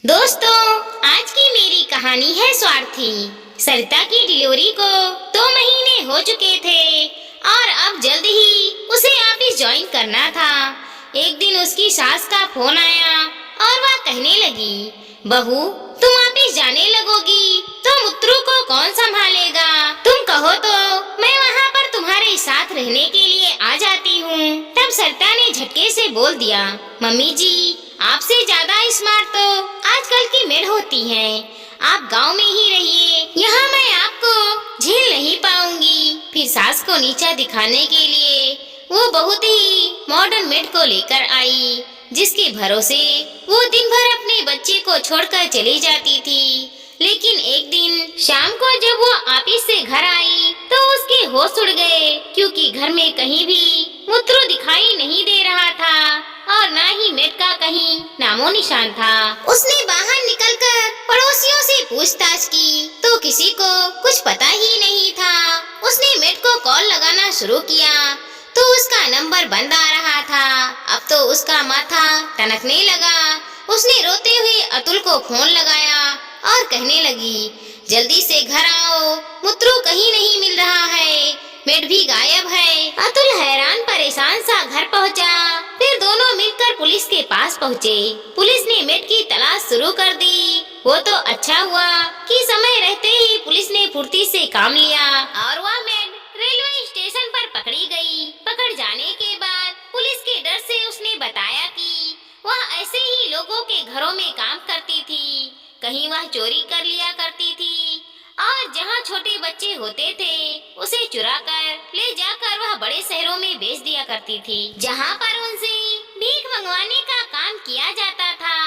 दोस्तों, आज की मेरी कहानी है स्वार्थी। सरिता की डिलीवरी को 2 महीने हो चुके थे और अब जल्द ही उसे ऑफिस ज्वाइन करना था। एक दिन उसकी सास का फोन आया और वह कहने लगी, बहू तुम ऑफिस जाने लगोगी तो मुत्रू को कौन संभालेगा? तुम कहो तो मैं वहाँ पर तुम्हारे साथ रहने के लिए आ जाती हूँ। तब सरिता ने झटके से बोल दिया, मम्मी जी आपसे ज्यादा स्मार्ट तो आजकल की मेड होती हैं। आप गांव में ही रहिए, यहाँ मैं आपको झेल नहीं पाऊंगी। फिर सास को नीचा दिखाने के लिए वो बहुत ही मॉडर्न मेड को लेकर आई, जिसके भरोसे वो दिन भर अपने बच्चे को छोड़कर चली जाती थी। लेकिन एक दिन शाम को जब वो ऑफिस से घर आई तो उसके होश उड़ गए, क्योंकि घर में कहीं भी मुत्रू दिखाई नहीं दे रहा था और ना ही मेड का कहीं नामो निशान था। उसने बाहर निकलकर पड़ोसियों से पूछताछ की तो किसी को कुछ पता ही नहीं था। उसने मेड को कॉल लगाना शुरू किया तो उसका नंबर बंद आ रहा था। अब तो उसका माथा टनकने लगा। उसने रोते हुए अतुल को फोन लगाया और कहने लगी, जल्दी से घर आओ, मुत्रू कहीं नहीं मिल रहा है, मेड भी गायब है। अतुल हैरान परेशान सा घर पहुंचा। फिर दोनों मिलकर पुलिस के पास पहुंचे। पुलिस ने मेड की तलाश शुरू कर दी। वो तो अच्छा हुआ कि समय रहते ही पुलिस ने फुर्ती से काम लिया और वह मेड रेलवे स्टेशन पर पकड़ी गई। पकड़ जाने के बाद पुलिस के डर से उसने बताया कि वह ऐसे ही लोगों के घरों में काम करती थी। कहीं वह चोरी कर लिया करती थी और जहाँ छोटे बच्चे होते थे उसे चुरा कर ले जाकर वह बड़े शहरों में बेच दिया करती थी, जहाँ पर उनसे भीख मंगवाने का काम किया जाता था।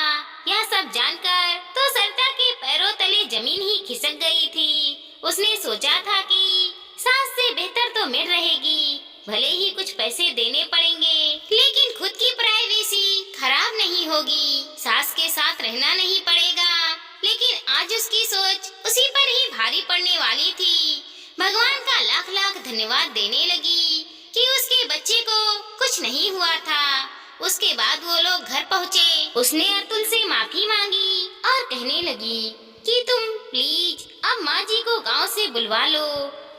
यह सब जानकर तो सरिता के पैरों तले जमीन ही खिसक गई थी। उसने सोचा था कि सास से बेहतर तो मेड रहेगी, भले ही कुछ पैसे देने पड़ेंगे लेकिन खुद की प्राइवेसी खराब नहीं होगी, सास के साथ रहना नहीं पड़ेगा। लेकिन आज उसकी सोच उसी पर ही भारी पड़ने वाली थी। भगवान का लाख लाख धन्यवाद देने लगी कि उसके बच्चे को कुछ नहीं हुआ था। उसके बाद वो लोग घर पहुँचे। उसने अतुल से माफी मांगी और कहने लगी कि तुम प्लीज अब माँ जी को गांव से बुलवा लो,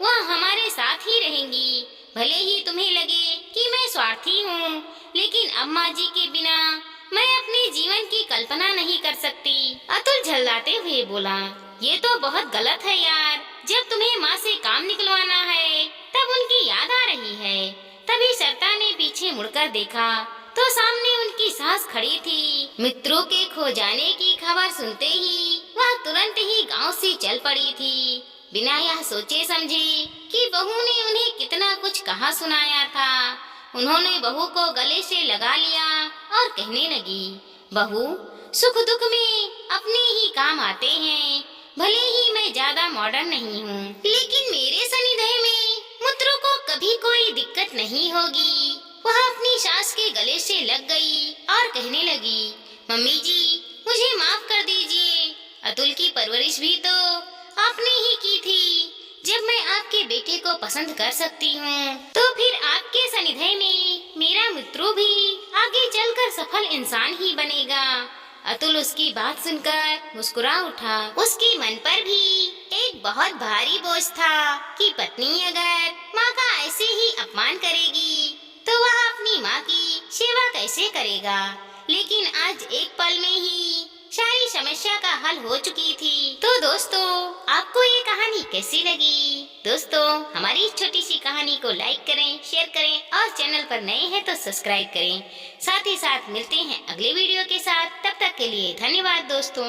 वह हमारे साथ ही रहेंगी। भले ही तुम्हें लगे कि मैं स्वार्थी हूँ, लेकिन अब माँ जी के बिना मैं अपने जीवन की कल्पना नहीं कर सकती। अतुल झल्लाते हुए बोला, ये तो बहुत गलत है यार। जब तुम्हें माँ से काम निकलवाना है तब उनकी याद आ रही है। तभी सरिता ने पीछे मुड़कर देखा तो सामने उनकी सास खड़ी थी। मित्रों के खो जाने की खबर सुनते ही वह तुरंत ही गांव से चल पड़ी थी, बिना यह सोचे समझे कि बहू ने उन्हें कितना कुछ कहा सुनाया था। उन्होंने बहू को गले से लगा लिया और कहने लगी, बहू सुख दुख में अपने ही काम आते हैं। भले ही मैं ज्यादा मॉडर्न नहीं हूँ, लेकिन मेरे सनिधय में मुत्रू को कभी कोई दिक्कत नहीं होगी। वह अपनी सास के गले से लग गई और कहने लगी, मम्मी जी मुझे माफ कर दीजिए। अतुल की परवरिश भी तो आपने ही की थी। जब मैं आपके बेटे को पसंद कर सकती हूँ तो फिर आपके सनिधय में मेरा मित्रू भी आगे चलकर सफल इंसान ही बनेगा। अतुल उसकी बात सुनकर मुस्कुरा उठा। उसके मन पर भी एक बहुत भारी बोझ था कि पत्नी अगर माँ का ऐसे ही अपमान करेगी तो वह अपनी माँ की सेवा कैसे करेगा। लेकिन आज एक पल में ही सारी समस्या का हल हो चुकी थी। तो दोस्तों, आपको ये कहानी कैसी लगी? दोस्तों, हमारी इस छोटी सी कहानी को लाइक करें, शेयर करें और चैनल पर नए हैं तो सब्सक्राइब करें। साथ ही साथ मिलते हैं अगले वीडियो के साथ। तब तक के लिए धन्यवाद दोस्तों।